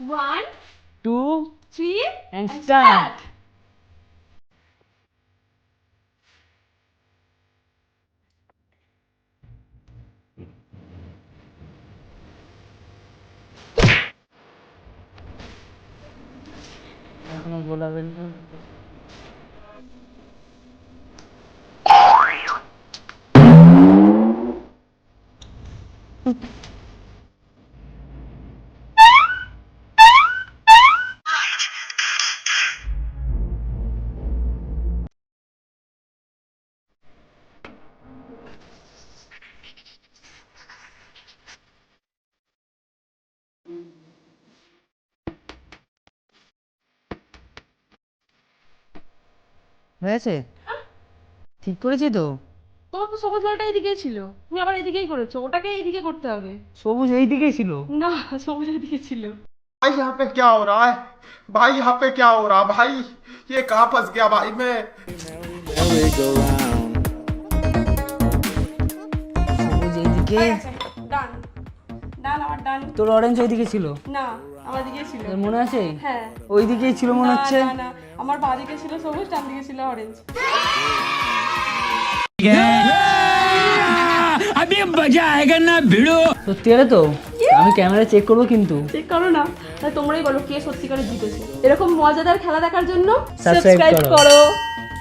1, 2 3 and start. এখনো বলাবেন না। হয়েছে? ঠিক করেছি তো? তোমার তো সবুজ বলটা এদিকেই ছিল, তুমি আবার এদিকেই করেছো, ওটাকে এইদিকে করতে হবে। সবুজ এই দিকেই ছিল। না, সবুজ এদিকে ছিল। भाई यहाँ पे क्या हो रहा है? भाई यहाँ पे क्या हो रहा है भाई? ये कहाँ फंस गया भाई मैं? সবুজ এইদিকে, ডান ডান, আমার ডান। তোর অরেঞ্জ ওইদিকে ছিল। না, আমার দিকে ছিল। তোর মনে আছে? হ্যাঁ। ওই দিকেই ছিল মনে না, হচ্ছে। না, না, আমার বাঁ দিকে ছিল সবুজ, ডান দিকে ছিল অরেঞ্জ। সত্যি আরে তো? আমি ক্যামেরা চেক করবো কিন্তু। চেক করো না, তাহলে তোমরাই বলো কে সত্যিকারে জিতেছে। এরকম মজাদার খেলা দেখার জন্য Subscribe সাবস্ক্রাইব করো। করো।